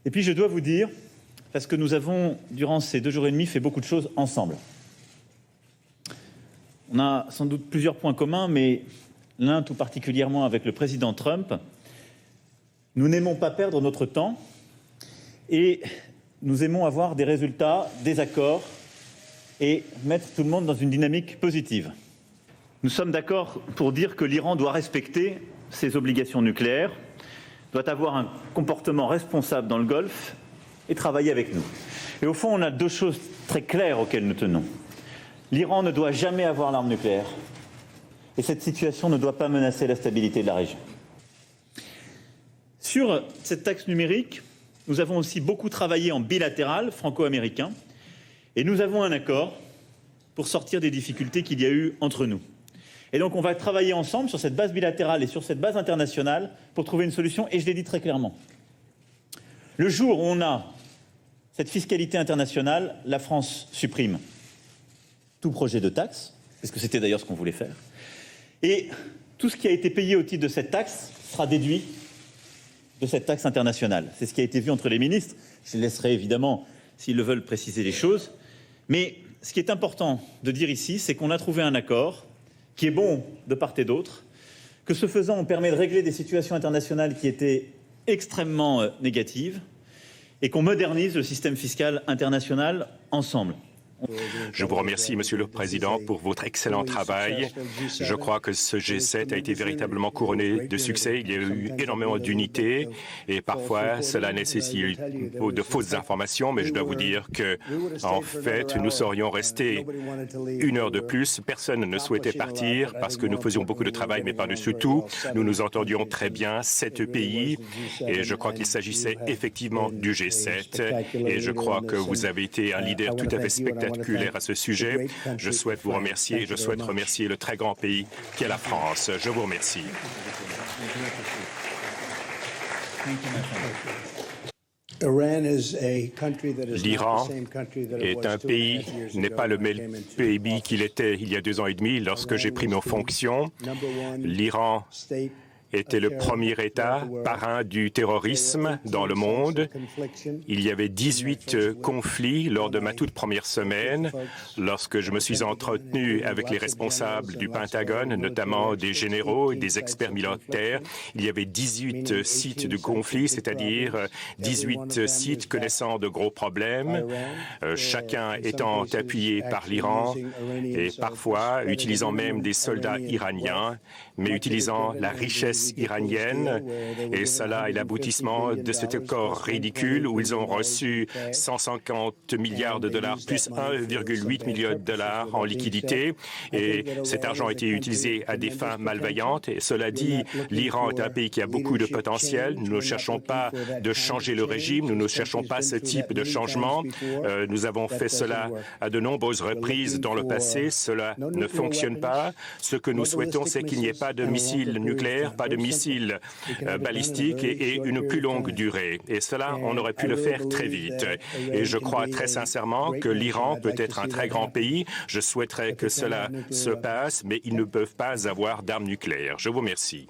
Et puis je dois vous dire, parce que nous avons, durant ces 2 jours et demi, fait beaucoup de choses ensemble. On a sans doute plusieurs points communs, mais l'un tout particulièrement avec le président Trump. Nous n'aimons pas perdre notre temps et nous aimons avoir des résultats, des accords et mettre tout le monde dans une dynamique positive. Nous sommes d'accord pour dire que l'Iran doit respecter ses obligations nucléaires, doit avoir un comportement responsable dans le Golfe et travailler avec nous. Et au fond, on a 2 choses très claires auxquelles nous tenons. L'Iran ne doit jamais avoir l'arme nucléaire et cette situation ne doit pas menacer la stabilité de la région. Sur cette taxe numérique, nous avons aussi beaucoup travaillé en bilatéral franco-américain et nous avons un accord pour sortir des difficultés qu'il y a eu entre nous. Et donc on va travailler ensemble sur cette base bilatérale et sur cette base internationale pour trouver une solution, et je l'ai dit très clairement. Le jour où on a cette fiscalité internationale, la France supprime tout projet de taxe, parce que c'était d'ailleurs ce qu'on voulait faire, et tout ce qui a été payé au titre de cette taxe sera déduit de cette taxe internationale. C'est ce qui a été vu entre les ministres. Je les laisserai évidemment, s'ils le veulent, préciser les choses. Mais ce qui est important de dire ici, c'est qu'on a trouvé un accord qui est bon de part et d'autre, que ce faisant, on permet de régler des situations internationales qui étaient extrêmement négatives et qu'on modernise le système fiscal international ensemble. Je vous remercie, Monsieur le Président, pour votre excellent travail. Je crois que ce G7 a été véritablement couronné de succès. Il y a eu énormément d'unité et parfois cela nécessite de fausses informations, mais je dois vous dire que, en fait, nous serions restés 1 heure de plus. Personne ne souhaitait partir parce que nous faisions beaucoup de travail, mais par-dessus tout, nous nous entendions très bien, 7 pays, et je crois qu'il s'agissait effectivement du G7. Et je crois que vous avez été un leader tout à fait spectaculaire à ce sujet. Je souhaite vous remercier et je souhaite remercier le très grand pays qu'est la France. Je vous remercie. L'Iran est un pays, n'est pas le même pays qu'il était il y a 2 ans et demi lorsque j'ai pris mes fonctions. L'Iran était le premier État parrain du terrorisme dans le monde. Il y avait 18 conflits lors de ma toute première semaine, lorsque je me suis entretenu avec les responsables du Pentagone, notamment des généraux et des experts militaires. Il y avait 18 sites de conflit, c'est-à-dire 18 sites connaissant de gros problèmes, chacun étant appuyé par l'Iran et parfois utilisant même des soldats iraniens, mais utilisant la richesse iranienne, et cela est l'aboutissement de cet accord ridicule où ils ont reçu 150 milliards de dollars plus 1,8 milliard de dollars en liquidité, et cet argent a été utilisé à des fins malveillantes. Et cela dit, l'Iran est un pays qui a beaucoup de potentiel. Nous ne cherchons pas de changer le régime, nous ne cherchons pas ce type de changement. Nous avons fait cela à de nombreuses reprises dans le passé. Cela ne fonctionne pas. Ce que nous souhaitons, c'est qu'il n'y ait pas de missiles nucléaires, pas de missiles balistiques et une plus longue durée. Et cela, on aurait pu le faire très vite. Et je crois très sincèrement que l'Iran peut être un très grand pays. Je souhaiterais que cela se passe, mais ils ne peuvent pas avoir d'armes nucléaires. Je vous remercie.